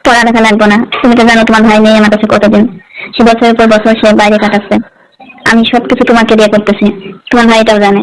পড়ালেখা লাগবে না। তুমি তো জানো তোমার ভাই নেই আমার কাছে কতদিন, সে বছরের পর বছর সে বাইরে কাটাচ্ছে। আমি সবকিছু তোমাকে দিয়ে করতেছি, তোমার ভাইটাও জানে।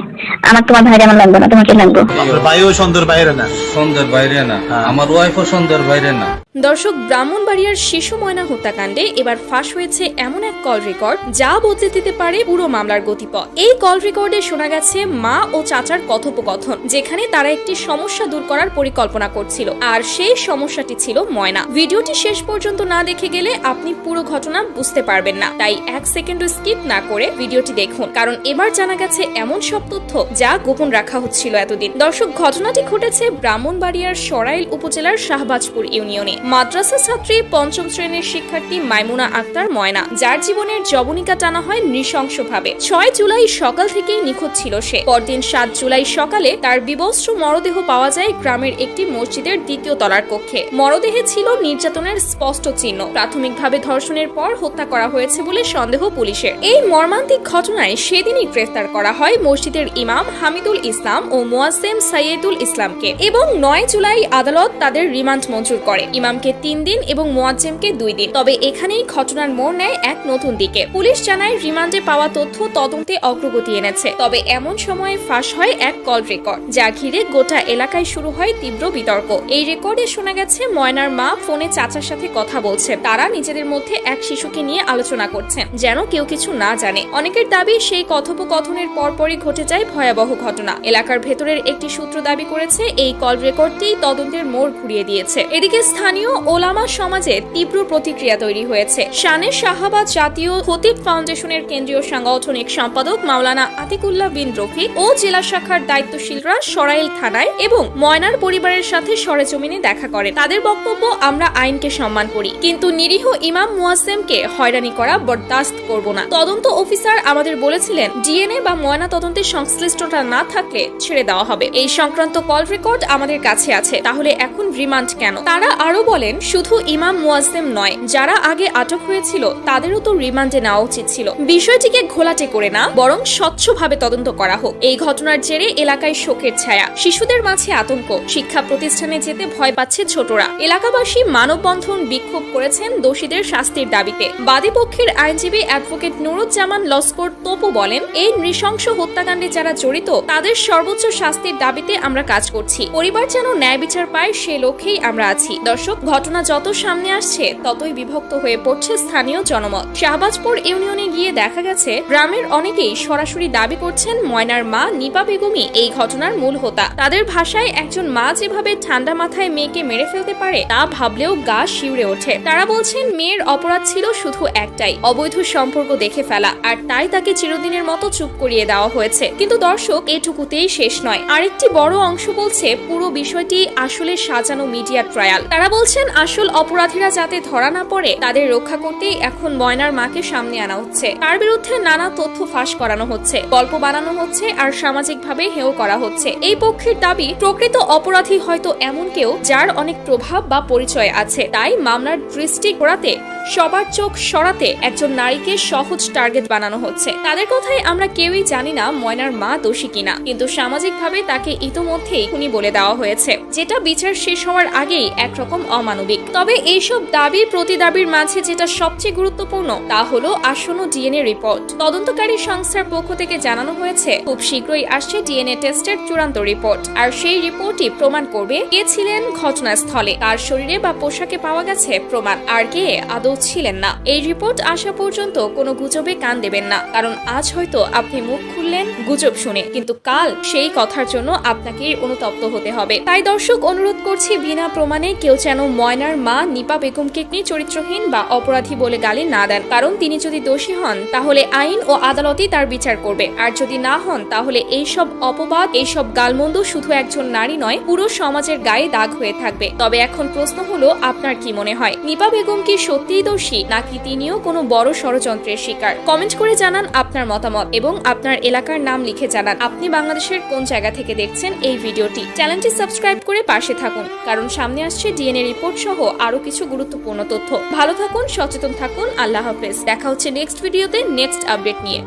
তোমার ভাইটা আমার লাগবে না, তোমাকে লাগবে। ভাইও সুন্দর বাইরে না, সুন্দর বাইরে না, আমার ওয়াইফও সুন্দর বাইরে না। দর্শক, ব্রাহ্মণবাড়িয়ার শিশু ময়না হত্যাকাণ্ডে এবার ফাঁস হয়েছে এমন এক কল রেকর্ড যা বদলে দিতে পারে পুরো মামলার গতিপথ। এই কল রেকর্ডে শোনা গেছে মা ও চাচার কথোপকথন, যেখানে তারা একটি সমস্যা দূর করার পরিকল্পনা করছিল, আর সেই সমস্যাটি ছিল ময়না। ভিডিওটি শেষ পর্যন্ত না দেখে গেলে আপনি পুরো ঘটনা বুঝতে পারবেন না, তাই এক সেকেন্ডও স্কিপ না করে ভিডিওটি দেখুন, কারণ এবার জানা গেছে এমন সব তথ্য যা গোপন রাখা হচ্ছিল এতদিন। দর্শক, ঘটনাটি ঘটেছে ব্রাহ্মণবাড়িয়ার সরাইল উপজেলার শাহবাজপুর ইউনিয়নে। মাদ্রাসা ছাত্রী, পঞ্চম শ্রেণীর শিক্ষার্থী মাইমুনা আক্তার ময়না, যার জীবনের যবনিকা টানা হয় নৃশংসভাবে। 6 জুলাই সকাল থেকেই নিখোঁজ ছিল সে। পরদিন 7 জুলাই সকালে তার বিবস্ত্র মরদেহ পাওয়া যায় গ্রামের একটি মসজিদের 2য় তলার কক্ষে। মরদেহে ছিল নির্যাতনের স্পষ্ট চিহ্ন। প্রাথমিকভাবে ধর্ষণের পর হত্যা করা হয়েছে বলে সন্দেহ পুলিশের। এই মর্মান্তিক ঘটনায় সেদিনই গ্রেফতার করা হয় মসজিদের ইমাম হামিদুল ইসলাম ও মুয়াজ্জিম সাইয়েদুল ইসলামকে, এবং 9 জুলাই আদালত তাদের রিমান্ড মঞ্জুর করে। ইমামকে 3 দিন এবং মুয়াজ্জিমকে 2 দিন। তবে এখানেই ঘটনার মোড় নেয় এক নতুন দিকে। পুলিশ জানায় রিমান্ডে পাওয়া তথ্য তদন্তে অগ্রগতি এনেছে। তবে এমন সময়ে ফাঁস হয় এক কল রেকর্ড, যা ঘিরে গোটা এলাকায় শুরু হয় তীব্র বিতর্ক। এই রেকর্ডে শোনা গেছে ময়নার মা ফোনে চাচার সাথে কথা বলছে। তারা নিজেদের মধ্যে এক শিশুকে নিয়ে আলোচনা করছেন, যেন কেউ কিছু না জানে। অনেকের দাবি সেই কথোপকথনের পরপরই ঘটে যায় ভয়াবহ ঘটনা। এলাকার ভেতরের একটি সূত্র দাবি করেছে এই কল রেকর্ডটি তদন্তের মোড় ঘুরিয়ে দিয়েছে। এদিকে স্থানীয় ওলামা সমাজে তীব্র প্রতিক্রিয়া তৈরি হয়েছে। শানে শাহাবাদ জাতীয় খতিব ফাউন্ডেশনের কেন্দ্রীয় সাংগঠনিক সম্পাদক মাওলানা আতিকুল্লাহ বিন রফিক ও জেলা শাখার দায়িত্বশীলরা সরাইল থানায় এবং ময়নার পরিবারের সাথে সরেজমিনে দেখা করেন। তাদের বক্তব্য, আমরা আইনকে সম্মান করি, কিন্তু নিরীহ ইমাম মুয়াজ্জিমকে হয়রানি করা বরদাস্ত করব না। তদন্ত অফিসার আমাদের বলেছিলেন ডিএনএ বা ময়না তদন্তে সংশ্লিষ্টতা না থাকলে ছেড়ে দেওয়া হবে। এই সংক্রান্ত কল রেকর্ড আমাদের কাছে আছে, তাহলে এখন রিমান্ড কেন? তারা আরো বলেন, শুধু ইমাম মুয়াজ্জিম নয়, যারা আগে আটক হয়েছিল তাদেরও তো রিমান্ডে নেওয়া উচিত ছিল। বিষয়টিকে ঘোলাটে করে না, বরং স্বচ্ছভাবে তদন্ত করা হোক। এই ঘটনার জেরে এলাকায় শোকের ছায়া, শিশুদের মাঝে আতঙ্ক, শিক্ষা প্রতিষ্ঠানে যেতে ভয় পাচ্ছে ছোটরা। এলাকাবাসী মানববন্ধন বিক্ষোভ করেছেন দোষীদের শাস্তির দাবিতে। বাদীপক্ষের আইনজীবী অ্যাডভোকেট নুরুজ্জামান লস্কর তোপো বলেন, এই নৃশংস হত্যাকাণ্ডে যারা জড়িত তাদের সর্বোচ্চ শাস্তির দাবিতে আমরা কাজ করছি। পরিবার যেন ন্যায় বিচার পায়, সে লক্ষ্যেই আমরা আছি। দর্শক, ঘটনা যত সামনে আসছে ততই বিভক্ত হয়ে পড়ছে স্থানীয় জনমত। শাহবাজপুর ইউনিয়নে গিয়ে দেখা গেছে গ্রামের অনেকেই সরাসরি দাবি করছেন ময়নার মা নিপা বেগমই এই ঘটনার মূল হোতা। তাদের ভাষায়, একজন মা যেভাবে ঠান্ডা মাথায় মেয়েকে মেরে ফেলতে পারে তা ভাবলেও গা শিউরে ওঠে। তারা বলছেন মেয়ের অপরাধ ছিল শুধু একটাই, অবৈধ সম্পর্ক দেখে ফেলা, আর তাই তাকে চিরদিনের মতো চুপ করিয়ে দেওয়া হয়েছে। কিন্তু দর্শক, এটুকুতেই শেষ নয়। আরেকটি বড় অংশ বলছে পুরো বিষয়টি আসলে সাজানো মিডিয়া ট্রায়াল। তারা বলছেন আসল অপরাধীরা যাতে ধরা না পড়ে তাদের রক্ষা করতেই এখন ময়নার মাকে সামনে আনা হচ্ছে। তার বিরুদ্ধে নানা তথ্য ফাঁস করানো হচ্ছে, গল্প বানানো হচ্ছে, আর সামাজিকভাবে হেয় করা হচ্ছে। এই পক্ষের দাবি, প্রকৃত অপরাধী হয়তো এমন কেউ যার অনেক প্রভাব বা পরিচয় আছে। তাই মামলার দৃষ্টি ঘোরাতে, সবার চোখ সরাতে একজন নারীকে সহজ টার্গেট বানানো হচ্ছে। তাদের কথায় আমরা কেউই জানি না ময়নার মা দোষী কিনা, কিন্তু সামাজিকভাবে তাকে ইতোমধ্যেই খুনি বলে দেওয়া হয়েছে, যেটা বিচার শেষ হওয়ার আগেই একরকম অমানবিক। তবে এইসব দাবি প্রতিদাবির মাঝে যেটা সবচেয়ে গুরুত্বপূর্ণ তা হলো আসন্ন ডিএনএ রিপোর্ট। তদন্তকারী সংস্থার পক্ষ থেকে জানানো হয়েছে খুব শীঘ্রই আসছে ডিএনএ টেস্টের চূড়ান্ত রিপোর্ট, আর সেই রিপোর্টই প্রমাণ করবে কে ছিলেন ঘটনাস্থলে, কার শরীরে বা পোশাকে পাওয়া গেছে প্রমাণ, আর কে আদৌ ছিলেন না। এই রিপোর্ট আসা পর্যন্ত কোনো গুজবে কান দেবেন না, কারণ আজ হয়তো আপনি মুখ খুললেন গুজব শুনে, কিন্তু কাল সেই কথার জন্য আপনাকেই অনুতপ্ত হতে হবে। তাই দর্শক, অনুরোধ করছি বিনা প্রমাণে কেউ যেন ময়নার মা নিপা বেগমকে চরিত্রহীন বা অপরাধী বলে গালি না দেন, কারণ তিনি যদি দোষী হন তাহলে আইন ও আদালতই তার বিচার করবে, আর যদি না হন তাহলে এইসব অপবাদ, এইসব গালমন্দ শুধু একজন নারী নয়, পুরো সমাজের গায়ে দাগ হয়ে থাকবে। তবে এখন প্রশ্ন হলো, আপনার কি মনে হয় নিপা বেগম কি সত্যিই দোষী, নাকি তিনিও কোনো বড় ষড়যন্ত্রের শিকার? কমেন্ট করে জানান আপনার মতামত এবং আপনার এলাকার নাম লিখে জানান আপনি বাংলাদেশের কোন জায়গা থেকে দেখছেন এই ভিডিওটি। চ্যানেলটি সাবস্ক্রাইব করে পাশে থাকুন, কারণ সামনে আসছে ডিএনএ রিপোর্ট সহ আরো কিছু গুরুত্বপূর্ণ তথ্য। ভালো থাকুন, সচেতন থাকুন। আল্লাহ হাফেজ। দেখা হচ্ছে নেক্সট ভিডিওতে নেক্সট আপডেট নিয়ে।